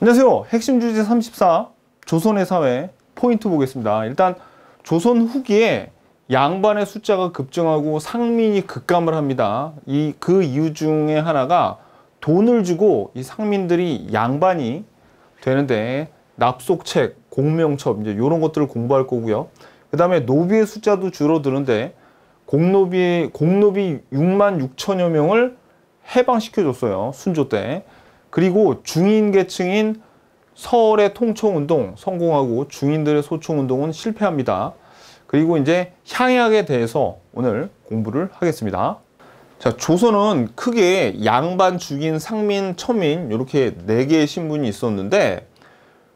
안녕하세요. 핵심 주제 34 조선의 사회 포인트 보겠습니다. 일단 조선 후기에 양반의 숫자가 급증하고 상민이 급감을 합니다. 그 이유 중에 하나가 돈을 주고 이 상민들이 양반이 되는데 납속책, 공명첩 이제 이런 것들을 공부할 거고요. 그 다음에 노비의 숫자도 줄어드는데 공노비 6만 6천여 명을 해방시켜줬어요. 순조 때. 그리고 중인 계층인 서울의 통총운동 성공하고 중인들의 소총운동은 실패합니다. 그리고 이제 향약에 대해서 오늘 공부를 하겠습니다. 자, 조선은 크게 양반, 죽인, 상민, 천민 이렇게 4개의 신분이 있었는데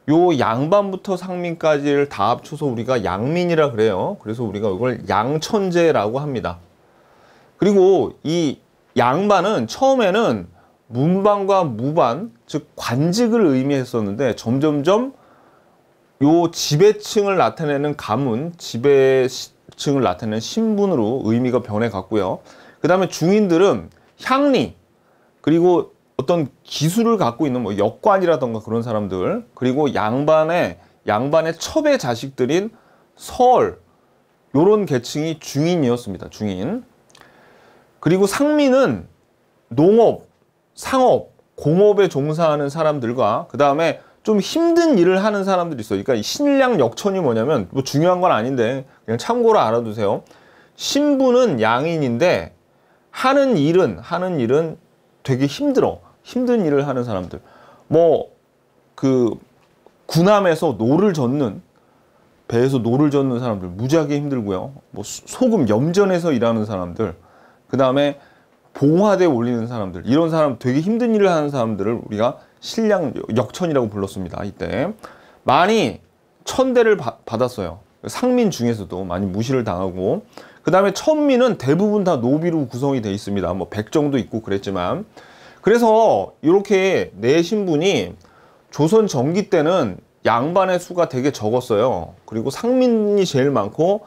요 양반부터 상민까지를 다 합쳐서 우리가 양민이라 그래요. 그래서 우리가 이걸 양천제라고 합니다. 그리고 이 양반은 처음에는 문반과 무반, 즉 관직을 의미했었는데 점점점 요 지배층을 나타내는 가문, 지배층을 나타내는 신분으로 의미가 변해갔고요. 그 다음에 중인들은 향리, 그리고 어떤 기술을 갖고 있는 뭐 역관이라던가 그런 사람들, 그리고 양반의 첩의 자식들인 서얼, 요런 계층이 중인이었습니다. 중인. 그리고 상민은 농업, 상업, 공업에 종사하는 사람들과 그 다음에 좀 힘든 일을 하는 사람들이 있어요. 그러니까 신량 역천이 뭐냐면 뭐 중요한 건 아닌데 그냥 참고로 알아두세요. 신분은 양인인데 하는 일은 되게 힘든 일을 하는 사람들. 뭐 그 군함에서 노를 젓는, 배에서 노를 젓는 사람들 무지하게 힘들고요. 뭐 소금 염전에서 일하는 사람들, 그 다음에 봉화대 올리는 사람들, 이런 사람 되게 힘든 일을 하는 사람들을 우리가 신량 역천이라고 불렀습니다. 이때 많이 천대를 받았어요. 상민 중에서도 많이 무시를 당하고, 그 다음에 천민은 대부분 다 노비로 구성이 되어 있습니다. 뭐 백정도 있고 그랬지만. 그래서 이렇게 네 신분이 조선 전기 때는 양반의 수가 되게 적었어요. 그리고 상민이 제일 많고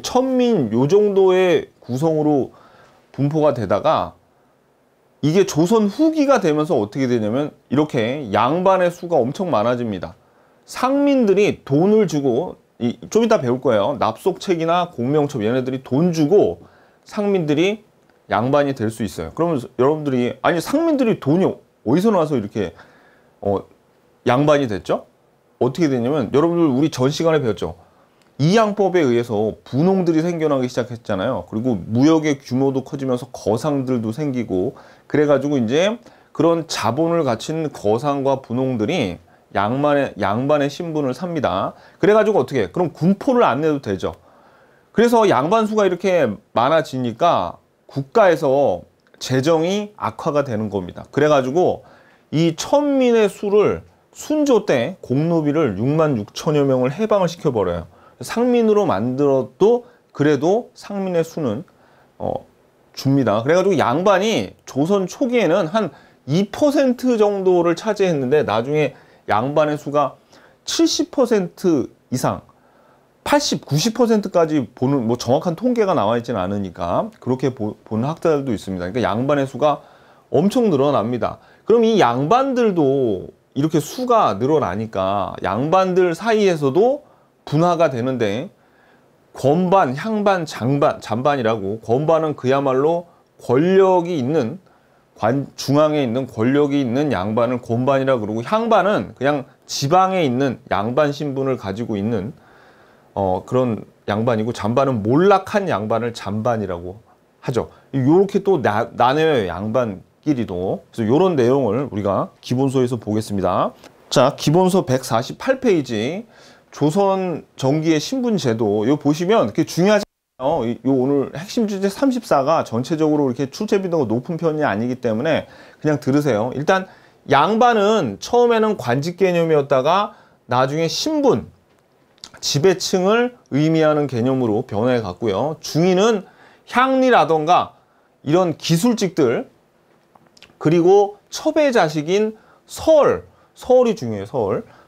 천민 요 정도의 구성으로 분포가 되다가 이게 조선 후기가 되면서 어떻게 되냐면 이렇게 양반의 수가 엄청 많아집니다. 상민들이 돈을 주고, 좀 이따 배울 거예요. 납속책이나 공명첩, 얘네들이 돈 주고 상민들이 양반이 될 수 있어요. 그러면 여러분들이, 아니 상민들이 돈이 어디서 나와서 이렇게 양반이 됐죠? 어떻게 되냐면 여러분들 우리 전 시간에 배웠죠. 이양법에 의해서 분홍들이 생겨나기 시작했잖아요. 그리고 무역의 규모도 커지면서 거상들도 생기고, 그래가지고 이제 그런 자본을 갖춘 거상과 분홍들이 양반의 신분을 삽니다. 그래가지고 어떻게 해? 그럼 군포를 안 내도 되죠. 그래서 양반 수가 이렇게 많아지니까 국가에서 재정이 악화가 되는 겁니다. 그래가지고 이 천민의 수를 순조 때 공노비를 6만 6천여 명을 해방을 시켜버려요. 상민으로 만들어도 그래도 상민의 수는 줍니다. 그래가지고 양반이 조선 초기에는 한 2% 정도를 차지했는데 나중에 양반의 수가 70% 이상, 80, 90%까지 보는, 뭐 정확한 통계가 나와 있지는 않으니까 그렇게 보는 학자들도 있습니다. 그러니까 양반의 수가 엄청 늘어납니다. 그럼 이 양반들도 이렇게 수가 늘어나니까 양반들 사이에서도 분화가 되는데, 권반, 향반, 잔반이라고, 권반은 그야말로 권력이 있는, 중앙에 있는 권력이 있는 양반을 권반이라 그러고, 향반은 그냥 지방에 있는 양반 신분을 가지고 있는 그런 양반이고, 잔반은 몰락한 양반을 잔반이라고 하죠. 이렇게 또 나뉘어요, 양반끼리도. 그래서 이런 내용을 우리가 기본서에서 보겠습니다. 자, 기본서 148페이지 조선 전기의 신분제도, 이거 보시면 그렇게 중요하지 않아요. 요 오늘 핵심 주제 34가 전체적으로 이렇게 출제 빈도가 높은 편이 아니기 때문에 그냥 들으세요. 일단 양반은 처음에는 관직 개념이었다가 나중에 신분, 지배층을 의미하는 개념으로 변해 갔고요. 중인은 향리라던가 이런 기술직들, 그리고 첩의 자식인 서얼이 중요해요.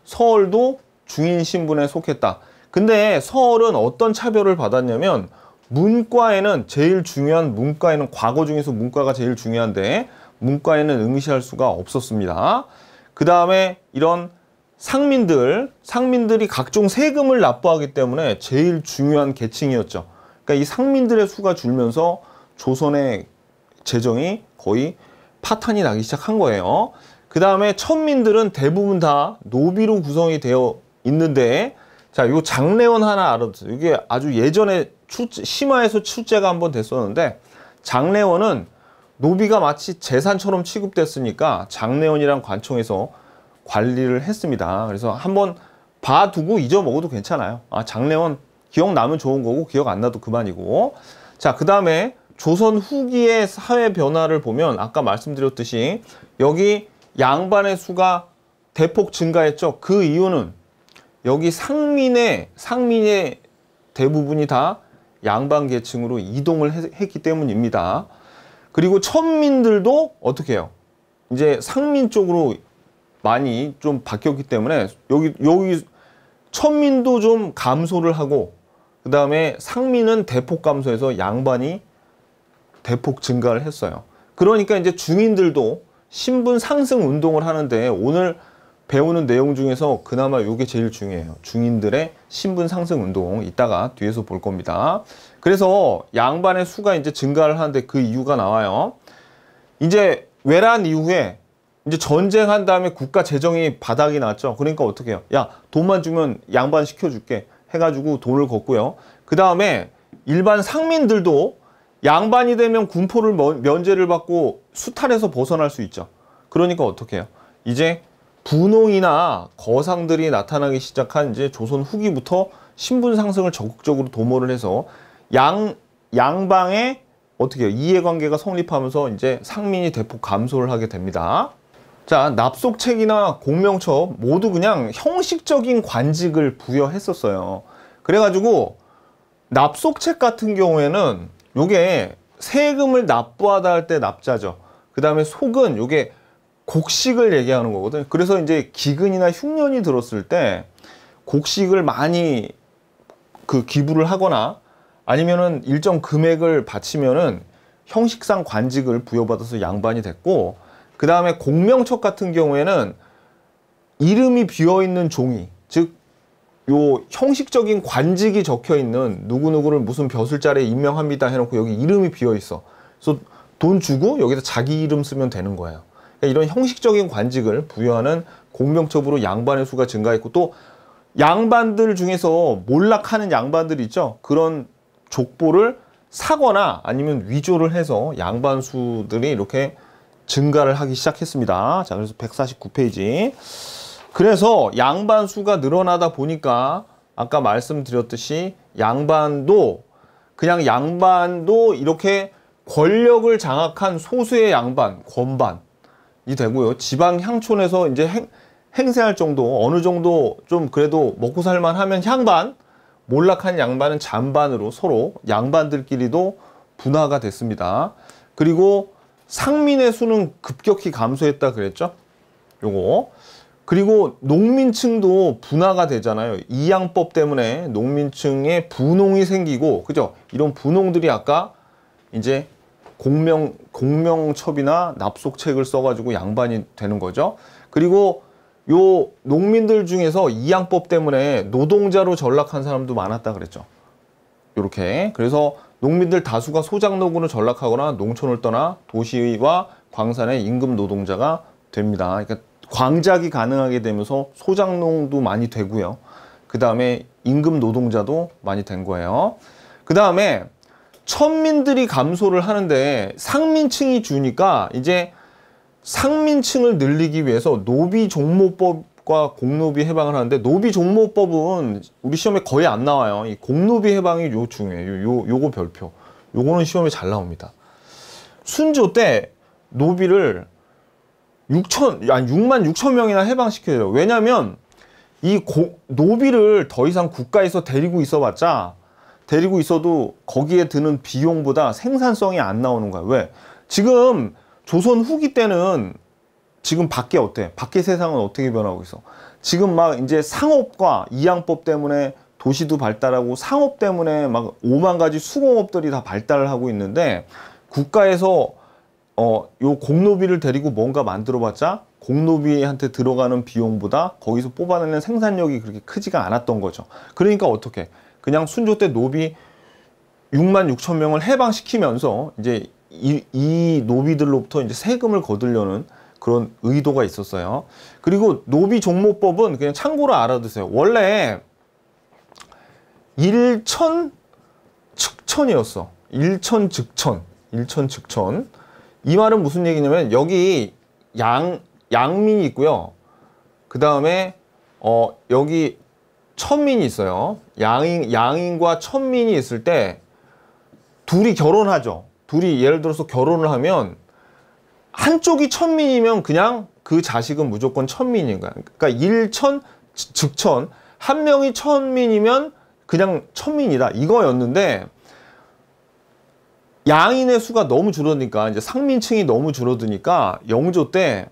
서얼도 중인 신분에 속했다. 근데 서얼은 어떤 차별을 받았냐면, 문과에는 제일 중요한, 문과에는 과거 중에서 문과가 제일 중요한데 문과에는 응시할 수가 없었습니다. 그 다음에 이런 상민들이 각종 세금을 납부하기 때문에 제일 중요한 계층이었죠. 그러니까 이 상민들의 수가 줄면서 조선의 재정이 거의 파탄이 나기 시작한 거예요. 그 다음에 천민들은 대부분 다 노비로 구성이 되어 있는데, 자, 요 장례원 하나 알아두세요. 이게 아주 예전에 심화에서 출제가 한번 됐었는데, 장례원은 노비가 마치 재산처럼 취급됐으니까 장례원이랑 관청에서 관리를 했습니다. 그래서 한번 봐두고 잊어먹어도 괜찮아요. 아, 장례원 기억나면 좋은 거고 기억 안 나도 그만이고. 자, 그 다음에 조선 후기의 사회 변화를 보면 아까 말씀드렸듯이 여기 양반의 수가 대폭 증가했죠. 그 이유는 여기 상민의 대부분이 다 양반 계층으로 이동을 했기 때문입니다. 그리고 천민들도 어떻게 해요? 이제 상민 쪽으로 많이 좀 바뀌었기 때문에 여기 천민도 좀 감소를 하고, 그 다음에 상민은 대폭 감소해서 양반이 대폭 증가를 했어요. 그러니까 이제 중인들도 신분 상승 운동을 하는데, 오늘 배우는 내용 중에서 그나마 이게 제일 중요해요. 중인들의 신분 상승 운동, 이따가 뒤에서 볼 겁니다. 그래서 양반의 수가 이제 증가를 하는데 그 이유가 나와요. 이제 외란 이후에 이제 전쟁한 다음에 국가 재정이 바닥이 났죠. 그러니까 어떻게 해요? 야, 돈만 주면 양반 시켜줄게 해가지고 돈을 걷고요. 그 다음에 일반 상민들도 양반이 되면 군포를 면제를 받고 수탈에서 벗어날 수 있죠. 그러니까 어떻게 해요? 이제 분홍이나 거상들이 나타나기 시작한 이제 조선 후기부터 신분 상승을 적극적으로 도모를 해서 양방의 어떻게 해요? 이해관계가 성립하면서 이제 상민이 대폭 감소를 하게 됩니다. 자, 납속책이나 공명첩 모두 그냥 형식적인 관직을 부여했었어요. 그래가지고 납속책 같은 경우에는 요게 세금을 납부하다 할 때 납자죠. 그 다음에 속은 요게 곡식을 얘기하는 거거든요. 그래서 이제 기근이나 흉년이 들었을 때 곡식을 많이 기부를 하거나 아니면은 일정 금액을 바치면은 형식상 관직을 부여받아서 양반이 됐고, 그 다음에 공명첩 같은 경우에는 이름이 비어있는 종이, 즉 요 형식적인 관직이 적혀있는 누구누구를 무슨 벼슬자리에 임명합니다 해놓고 여기 이름이 비어있어. 그래서 돈 주고 여기다 자기 이름 쓰면 되는 거예요. 그러니까 이런 형식적인 관직을 부여하는 공명첩으로 양반의 수가 증가했고, 또 양반들 중에서 몰락하는 양반들이 있죠. 그런 족보를 사거나 아니면 위조를 해서 양반 수들이 이렇게 증가를 하기 시작했습니다. 자, 그래서 149페이지. 그래서 양반 수가 늘어나다 보니까 아까 말씀드렸듯이 양반도 이렇게 권력을 장악한 소수의 양반, 권반이 되고요. 지방 향촌에서 이제 행세할 정도, 어느 정도 좀 그래도 먹고 살만 하면 향반, 몰락한 양반은 잔반으로 서로 양반들끼리도 분화가 됐습니다. 그리고 상민의 수는 급격히 감소했다 그랬죠? 요거. 그리고 농민층도 분화가 되잖아요. 이양법 때문에 농민층에 분홍이 생기고, 그죠? 이런 분홍들이 아까 이제 공명첩이나 납속책을 써가지고 양반이 되는 거죠. 그리고 요 농민들 중에서 이양법 때문에 노동자로 전락한 사람도 많았다 그랬죠. 요렇게. 그래서 농민들 다수가 소작농으로 전락하거나 농촌을 떠나 도시와 광산의 임금 노동자가 됩니다. 그러니까 광작이 가능하게 되면서 소작농도 많이 되고요. 그 다음에 임금 노동자도 많이 된 거예요. 그 다음에 천민들이 감소를 하는데 상민층이 주니까 이제 상민층을 늘리기 위해서 노비종모법과 공노비 해방을 하는데, 노비종모법은 우리 시험에 거의 안 나와요. 이 공노비 해방이 중요해요. 요거 별표. 요거는 시험에 잘 나옵니다. 순조 때 노비를 6만 6천 명이나 해방시켜요. 왜냐면 이 노비를 더 이상 국가에서 데리고 있어도 거기에 드는 비용보다 생산성이 안 나오는 거야. 왜? 지금 조선 후기 때는 지금 밖에 어때? 밖의 세상은 어떻게 변하고 있어? 지금 막 이제 상업과 이양법 때문에 도시도 발달하고 상업 때문에 막 5만 가지 수공업들이 다 발달을 하고 있는데, 국가에서 요 공노비를 데리고 뭔가 만들어봤자 공노비한테 들어가는 비용보다 거기서 뽑아내는 생산력이 그렇게 크지가 않았던 거죠. 그러니까 어떻게? 그냥 순조 때 노비 6만 6천 명을 해방시키면서 이제 이 노비들로부터 이제 세금을 거두려는 그런 의도가 있었어요. 그리고 노비 종목법은 그냥 참고로 알아두세요. 원래 1천 측천이었어. 1천 즉천. 1천 즉천. 이 말은 무슨 얘기냐면 여기 양민이 있고요. 그 다음에 여기 천민이 있어요. 양인과 천민이 있을 때 둘이 결혼하죠. 둘이 예를 들어서 결혼을 하면 한쪽이 천민이면 그냥 그 자식은 무조건 천민인 거야. 그러니까 1천 즉천. 한 명이 천민이면 그냥 천민이다. 이거였는데 양인의 수가 너무 줄어드니까 이제 상민층이 너무 줄어드니까 영조 때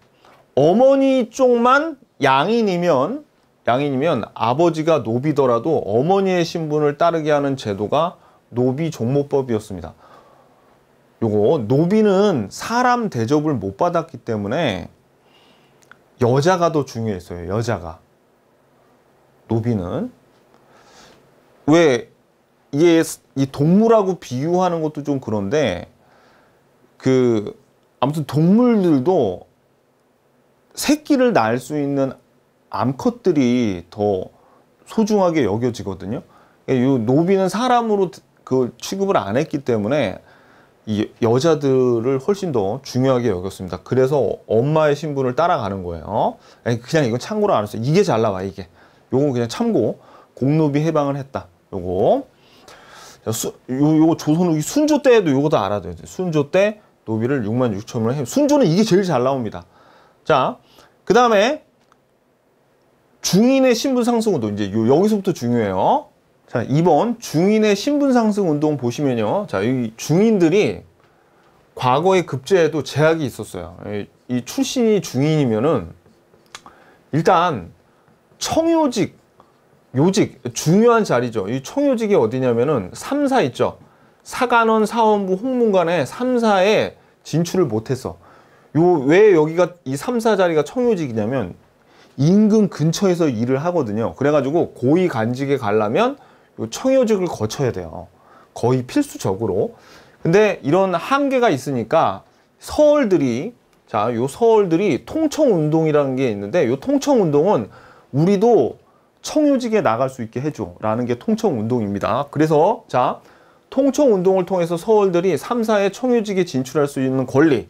어머니 쪽만 양인이면 아버지가 노비더라도 어머니의 신분을 따르게 하는 제도가 노비 종목법이었습니다. 요거 노비는 사람 대접을 못 받았기 때문에 여자가 더 중요했어요. 여자가. 노비는 왜 이게 이 동물하고 비유하는 것도 좀 그런데 아무튼 동물들도 새끼를 낳을 수 있는 암컷들이 더 소중하게 여겨지거든요. 이 노비는 사람으로 그 취급을 안 했기 때문에 이 여자들을 훨씬 더 중요하게 여겼습니다. 그래서 엄마의 신분을 따라가는 거예요. 그냥 이건 참고로 알았어요. 이게 잘 나와, 이게. 요건 그냥 참고. 공노비 해방을 했다. 요거. 요거 조선 후기 순조 때에도 요거 다 알아둬야 돼요. 순조 때 노비를 6만 6천을 해. 순조는 이게 제일 잘 나옵니다. 자, 그 다음에 중인의 신분 상승 운동. 이제 여기서부터 중요해요. 자, 2번 중인의 신분 상승 운동 보시면요. 자, 이 중인들이 과거의 급제에도 제약이 있었어요. 이 출신이 중인이면은 일단 청요직, 요직, 중요한 자리죠. 이 청요직이 어디냐면은 3사 있죠. 사관원, 사원부, 홍문관에 3사에 진출을 못했어. 왜 여기가 이 3사 자리가 청요직이냐면 인근 근처에서 일을 하거든요. 그래가지고 고위 관직에 가려면 요 청요직을 거쳐야 돼요. 거의 필수적으로. 근데 이런 한계가 있으니까 서얼들이, 자, 요 서얼들이 통청운동이라는 게 있는데 요 통청운동은 우리도 청요직에 나갈 수 있게 해줘 라는 게 통청운동입니다. 그래서 자, 통청운동을 통해서 서얼들이 3사의 청요직에 진출할 수 있는 권리,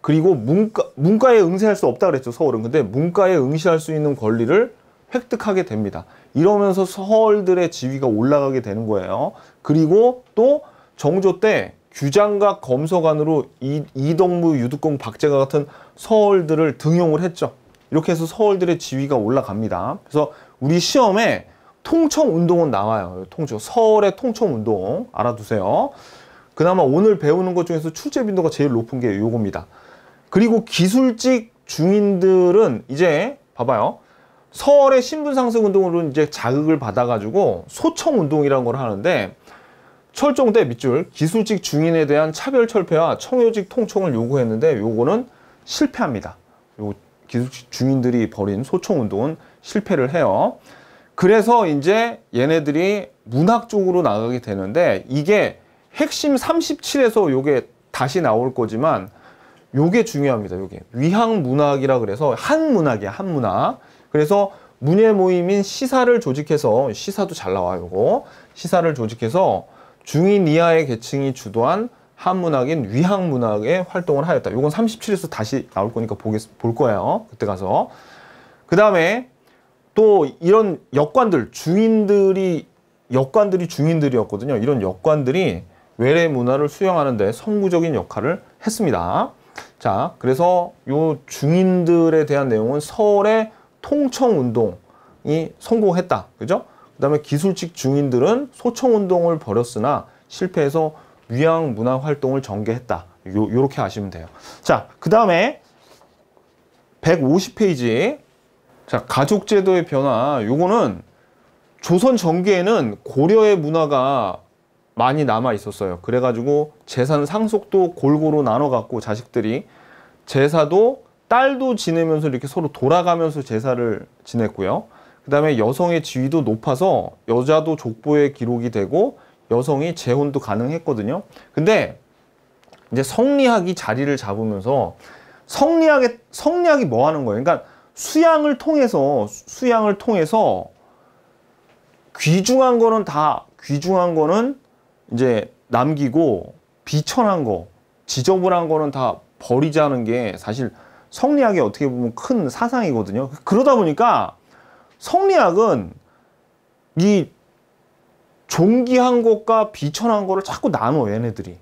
그리고 문과에 응시할 수 없다 그랬죠, 서울은. 근데 문과에 응시할 수 있는 권리를 획득하게 됩니다. 이러면서 서얼들의 지위가 올라가게 되는 거예요. 그리고 또 정조 때 규장각 검서관으로 이덕무, 유득공, 박제가 같은 서얼들을 등용을 했죠. 이렇게 해서 서얼들의 지위가 올라갑니다. 그래서 우리 시험에 통청운동은 나와요. 서울의 통청운동 알아두세요. 그나마 오늘 배우는 것 중에서 출제 빈도가 제일 높은 게 요겁니다. 그리고 기술직 중인들은 이제 봐봐요. 서울의 신분 상승 운동으로 이제 자극을 받아가지고 소청운동이라는 걸 하는데 철종대 밑줄 기술직 중인에 대한 차별 철폐와 청요직 통청을 요구했는데 요거는 실패합니다. 요 기술직 중인들이 벌인 소청운동은 실패를 해요. 그래서 이제 얘네들이 문학 쪽으로 나가게 되는데 이게 핵심 37에서 요게 다시 나올 거지만 요게 중요합니다. 요게 위학문학이라 그래서 한문학이야, 한문학. 그래서 문예 모임인 시사를 조직해서, 시사도 잘 나와요, 요거. 시사를 조직해서 중인 이하의 계층이 주도한 한문학인 위학문학의 활동을 하였다. 요건 37에서 다시 나올 거니까 볼 거예요. 그때 가서. 그 다음에 또 이런 역관들, 역관들이 중인들이었거든요. 이런 역관들이 외래 문화를 수용하는데 선구적인 역할을 했습니다. 자, 그래서 요 중인들에 대한 내용은 서울의 통청운동이 성공했다. 그죠? 그 다음에 기술직 중인들은 소청운동을 벌였으나 실패해서 위양문화 활동을 전개했다. 요렇게 아시면 돼요. 자, 그 다음에 150페이지. 자, 가족제도의 변화. 요거는 조선 전기에는 고려의 문화가 많이 남아 있었어요. 그래가지고 재산 상속도 골고루 나눠 갖고 자식들이 제사도 딸도 지내면서 이렇게 서로 돌아가면서 제사를 지냈고요. 그 다음에 여성의 지위도 높아서 여자도 족보에 기록이 되고 여성이 재혼도 가능했거든요. 근데 이제 성리학이 자리를 잡으면서 성리학이 뭐 하는 거예요? 그러니까 수양을 통해서 귀중한 거는 이제 남기고 비천한 거, 지저분한 거는 다 버리자는 게 사실 성리학의 어떻게 보면 큰 사상이거든요. 그러다 보니까 성리학은 이 존귀한 것과 비천한 거를 자꾸 나눠, 얘네들이.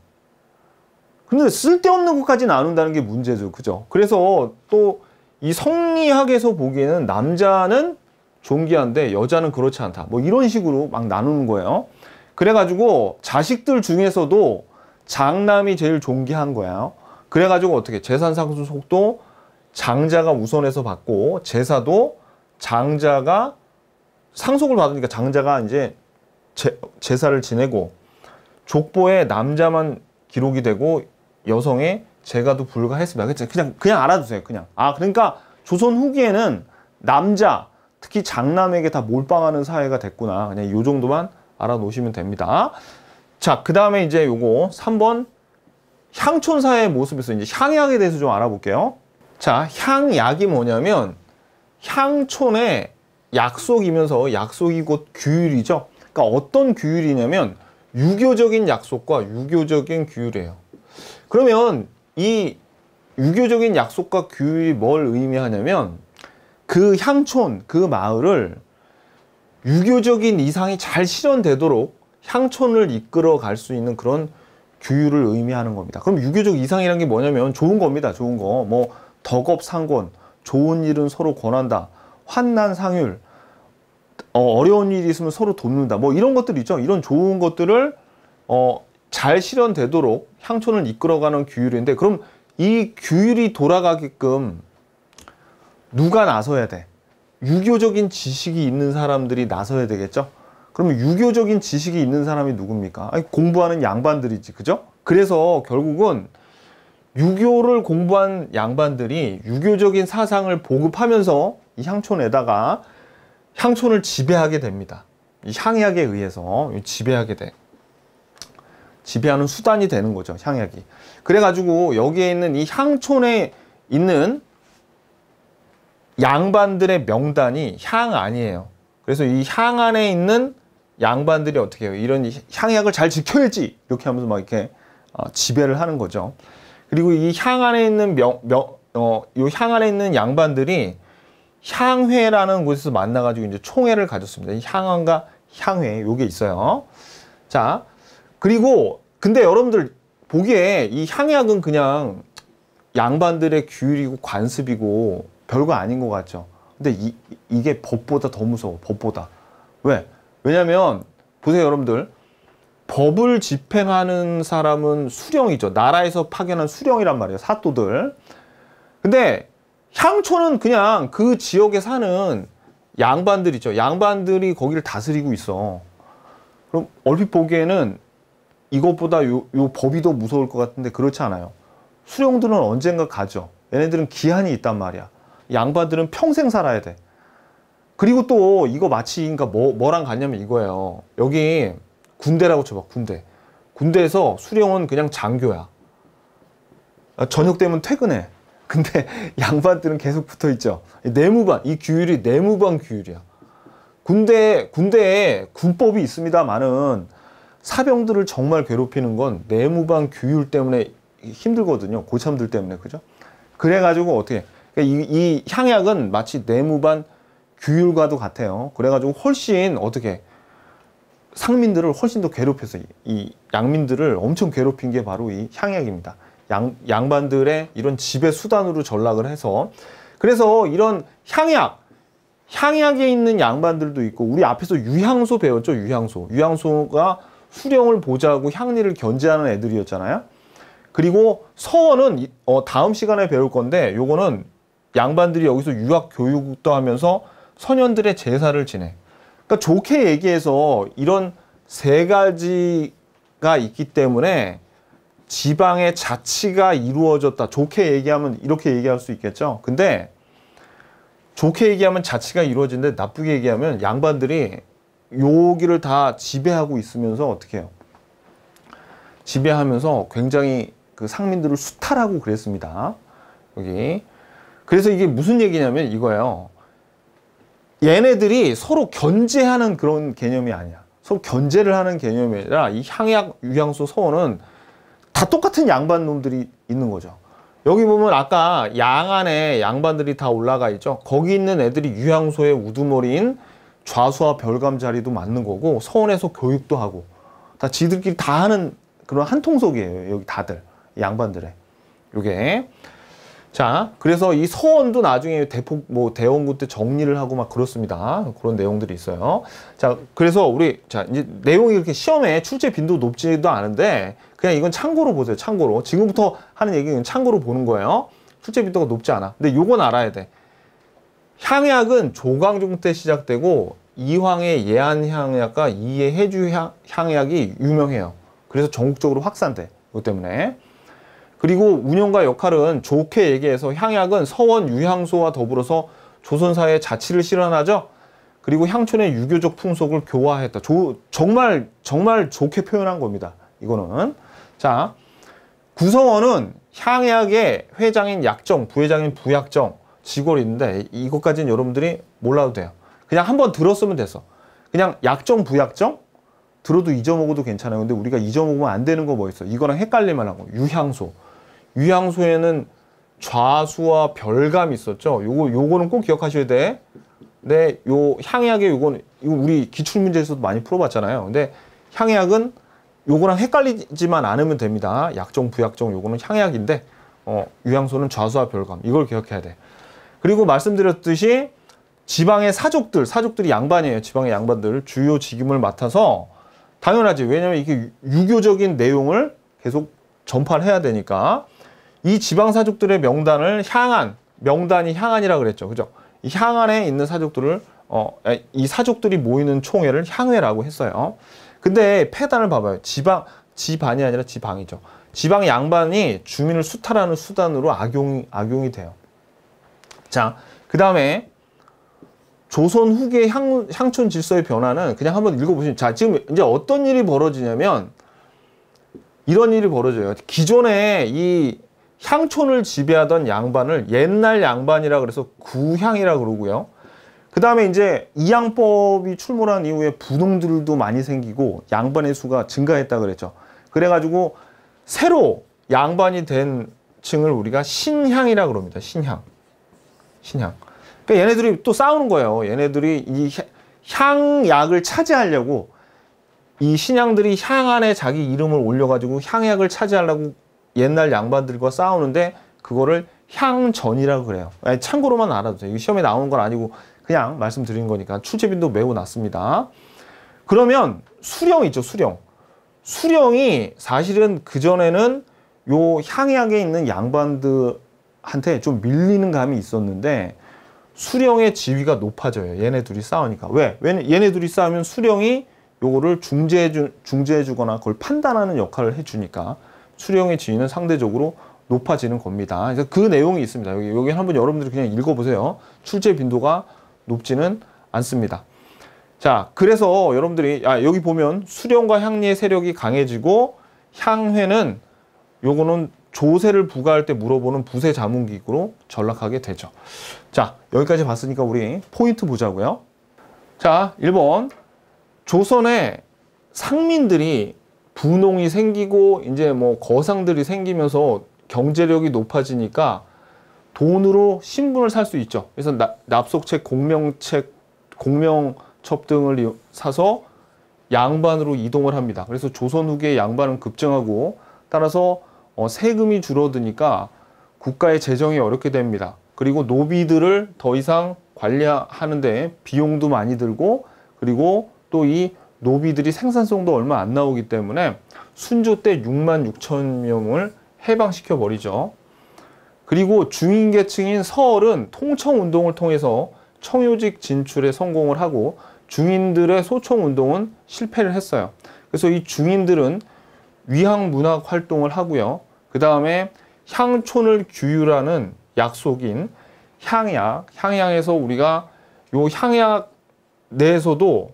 근데 쓸데없는 것까지 나눈다는 게 문제죠. 그죠? 그래서 또 이 성리학에서 보기에는 남자는 존귀한데 여자는 그렇지 않다. 뭐 이런 식으로 막 나누는 거예요. 그래가지고 자식들 중에서도 장남이 제일 존귀한 거예요. 그래가지고 어떻게 재산 상속도 장자가 우선해서 받고 제사도 장자가 상속을 받으니까 장자가 이제 제사를 지내고 족보에 남자만 기록이 되고 여성의 제가도 불가했습니다. 그냥 알아두세요. 그냥. 그러니까 조선 후기에는 남자, 특히 장남에게 다 몰빵하는 사회가 됐구나. 그냥 요 정도만 알아놓으시면 됩니다. 자, 그 다음에 이제 요거 3번 향촌 사회의 모습에서 이제 향약에 대해서 좀 알아볼게요. 자, 향약이 뭐냐면 향촌의 약속이면서 약속이 곧 규율이죠. 그러니까 어떤 규율이냐면 유교적인 약속과 유교적인 규율이에요. 그러면 이 유교적인 약속과 규율이 뭘 의미하냐면 그 향촌, 그 마을을 유교적인 이상이 잘 실현되도록 향촌을 이끌어 갈 수 있는 그런 규율을 의미하는 겁니다. 그럼 유교적 이상이라는 게 뭐냐면 좋은 겁니다. 좋은 거. 뭐 덕업상권, 좋은 일은 서로 권한다. 환난상율, 어려운 일이 있으면 서로 돕는다. 뭐 이런 것들 있죠. 이런 좋은 것들을 잘 실현되도록 향촌을 이끌어가는 규율인데, 그럼 이 규율이 돌아가게끔 누가 나서야 돼? 유교적인 지식이 있는 사람들이 나서야 되겠죠? 그러면 유교적인 지식이 있는 사람이 누굽니까? 공부하는 양반들이지, 그죠? 그래서 결국은 유교를 공부한 양반들이 유교적인 사상을 보급하면서 이 향촌에다가 향촌을 지배하게 됩니다. 이 향약에 의해서 지배하게 돼. 지배하는 수단이 되는 거죠, 향약이. 그래가지고 여기에 있는 이 향촌에 있는 양반들의 명단이 향 아니에요. 그래서 이 향 안에 있는 양반들이 어떻게 해요? 이런 향약을 잘 지켜야지! 이렇게 하면서 막 이렇게 지배를 하는 거죠. 그리고 이 향 안에 있는 요 향 안에 있는 양반들이 향회라는 곳에서 만나가지고 이제 총회를 가졌습니다. 이 향안과 향회, 요게 있어요. 자, 그리고 근데 여러분들 보기에 이 향약은 그냥 양반들의 규율이고 관습이고 별거 아닌 것 같죠. 근데 이게 법보다 더 무서워. 법보다. 왜? 왜냐면 보세요, 여러분들. 법을 집행하는 사람은 수령이죠. 나라에서 파견한 수령이란 말이에요. 사또들. 근데 향촌은 그냥 그 지역에 사는 양반들이죠. 양반들이 거기를 다스리고 있어. 그럼 얼핏 보기에는 이것보다 요 법이 더 무서울 것 같은데 그렇지 않아요. 수령들은 언젠가 가죠. 얘네들은 기한이 있단 말이야. 양반들은 평생 살아야 돼. 그리고 또 이거 마치 그러니까 뭐랑 같냐면 이거예요. 여기 군대라고 쳐봐. 군대에서 수령은 그냥 장교야. 저녁 되면 퇴근해. 근데 양반들은 계속 붙어 있죠. 내무반, 이 규율이 내무반 규율이야. 군대에 군법이 있습니다만은 사병들을 정말 괴롭히는 건 내무반 규율 때문에 힘들거든요. 고참들 때문에, 그죠? 그래가지고 어떻게, 그러니까 이 향약은 마치 내무반 규율과도 같아요. 그래가지고 훨씬 어떻게 상민들을 훨씬 더 괴롭혀서 이 양민들을 엄청 괴롭힌 게 바로 이 향약입니다. 양반들의 이런 지배 수단으로 전락을 해서, 그래서 이런 향약에 있는 양반들도 있고, 우리 앞에서 유향소 배웠죠. 유향소가 수령을 보좌하고 향리를 견제하는 애들이었잖아요. 그리고 서원은 다음 시간에 배울 건데, 요거는 양반들이 여기서 유학 교육도 하면서 선현들의 제사를 지내. 그러니까 좋게 얘기해서 이런 세 가지가 있기 때문에 지방의 자치가 이루어졌다. 좋게 얘기하면 이렇게 얘기할 수 있겠죠. 근데 좋게 얘기하면 자치가 이루어진데 나쁘게 얘기하면 양반들이 여기를 다 지배하고 있으면서 어떻게 해요? 지배하면서 굉장히 그 상민들을 수탈하고 그랬습니다. 여기. 그래서 이게 무슨 얘기냐면 이거예요. 얘네들이 서로 견제하는 그런 개념이 아니야. 서로 견제를 하는 개념이 아니라 이 향약, 유향소, 서원은 다 똑같은 양반 놈들이 있는 거죠. 여기 보면 아까 양안에 양반들이 다 올라가 있죠. 거기 있는 애들이 유향소의 우두머리인 좌수와 별감 자리도 맡는 거고 서원에서 교육도 하고 다 지들끼리 다 하는 그런 한 통속이에요. 여기 다들 양반들의 요게. 자, 그래서 이 서원도 나중에 대폭 뭐 대원군 때 정리를 하고 막 그렇습니다. 그런 내용들이 있어요. 자, 그래서 우리 자 이제 내용이 이렇게 시험에 출제 빈도 높지도 않은데 그냥 이건 참고로 보세요. 참고로 지금부터 하는 얘기는 참고로 보는 거예요. 출제 빈도가 높지 않아. 근데 요건 알아야 돼. 향약은 조광종 때 시작되고 이황의 예안향약과 이의 해주향약이 유명해요. 그래서 전국적으로 확산돼. 이것 때문에. 그리고 운영과 역할은 좋게 얘기해서 향약은 서원 유향소와 더불어서 조선사회의 자치를 실현하죠. 그리고 향촌의 유교적 풍속을 교화했다. 정말 좋게 표현한 겁니다. 이거는. 자, 구성원은 향약의 회장인 약정, 부회장인 부약정, 직원이 있는데 이것까지는 여러분들이 몰라도 돼요. 그냥 한번 들었으면 됐어. 그냥 약정, 부약정 들어도 잊어먹어도 괜찮아요. 근데 우리가 잊어먹으면 안 되는 거 뭐 있어? 이거랑 헷갈릴만 하고 유향소. 유향소에는 좌수와 별감이 있었죠. 요거는 꼭 기억하셔야 돼. 네, 요 향약의 이거 우리 기출문제에서도 많이 풀어봤잖아요. 근데 향약은 요거랑 헷갈리지만 않으면 됩니다. 약정, 부약정 요거는 향약인데 유향소는 좌수와 별감. 이걸 기억해야 돼. 그리고 말씀드렸듯이 지방의 사족들이 양반이에요. 지방의 양반들 주요 직임을 맡아서 당연하지. 왜냐면 이게 유교적인 내용을 계속 전파를 해야 되니까 이 지방 사족들의 명단을 명단이 향안이라 그랬죠. 그죠? 이 향안에 있는 사족들을 이 사족들이 모이는 총회를 향회라고 했어요. 근데 폐단을 봐봐요. 지반이 아니라 지방이죠. 지방 양반이 주민을 수탈하는 수단으로 악용이 돼요. 자, 그 다음에 조선 후기의 향촌 질서의 변화는 그냥 한번 읽어보시면, 자, 지금 이제 어떤 일이 벌어지냐면 이런 일이 벌어져요. 기존에 이 향촌을 지배하던 양반을 옛날 양반이라 그래서 구향이라 그러고요. 그 다음에 이제 이양법이 출몰한 이후에 부농들도 많이 생기고 양반의 수가 증가했다 그랬죠. 그래가지고 새로 양반이 된 층을 우리가 신향이라 그럽니다. 신향. 그러니까 얘네들이 또 싸우는 거예요. 얘네들이 이 향약을 차지하려고 이 신향들이 향 안에 자기 이름을 올려가지고 향약을 차지하려고 옛날 양반들과 싸우는데 그거를 향전이라고 그래요. 아니, 참고로만 알아도 돼요. 이거 시험에 나오는 건 아니고 그냥 말씀드린 거니까 출제빈도 매우 낮습니다. 그러면 수령 있죠, 수령. 수령이 사실은 그전에는 요 향약에 있는 양반들한테 좀 밀리는 감이 있었는데 수령의 지위가 높아져요. 얘네 둘이 싸우니까. 왜? 얘네 둘이 싸우면 수령이 요거를 중재해주거나 그걸 판단하는 역할을 해주니까 수령의 지위는 상대적으로 높아지는 겁니다. 그래서 그 내용이 있습니다. 여기 한번 여러분들이 그냥 읽어보세요. 출제 빈도가 높지는 않습니다. 자, 그래서 여러분들이 여기 보면 수령과 향리의 세력이 강해지고 향회는 요거는 조세를 부과할 때 물어보는 부세 자문기구로 전락하게 되죠. 자, 여기까지 봤으니까 우리 포인트 보자고요. 자, 1번. 조선의 상민들이 분홍이 생기고 이제 뭐 거상들이 생기면서 경제력이 높아지니까 돈으로 신분을 살 수 있죠. 그래서 납속책, 공명첩 등을 사서 양반으로 이동을 합니다. 그래서 조선 후기의 양반은 급증하고 따라서 세금이 줄어드니까 국가의 재정이 어렵게 됩니다. 그리고 노비들을 더 이상 관리하는데 비용도 많이 들고 계리고 또 이 노비들이 생산성도 얼마 안 나오기 때문에 순조 때 6만 6천 명을 해방시켜 버리죠. 그리고 중인계층인 서얼은 통청운동을 통해서 청요직 진출에 성공을 하고 중인들의 소청운동은 실패를 했어요. 그래서 이 중인들은 위향 문학 활동을 하고요. 그 다음에 향촌을 규율하는 약속인 향양에서 우리가 요 향약 내에서도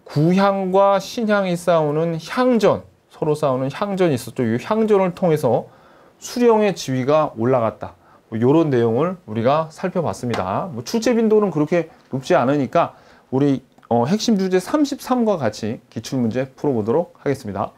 구향과 신향이 싸우는 향전, 서로 싸우는 향전이 있었죠. 이 향전을 통해서 수령의 지위가 올라갔다. 이런 내용을 우리가 살펴봤습니다. 출제 빈도는 그렇게 높지 않으니까 우리 핵심 주제 33과 같이 기출문제 풀어보도록 하겠습니다.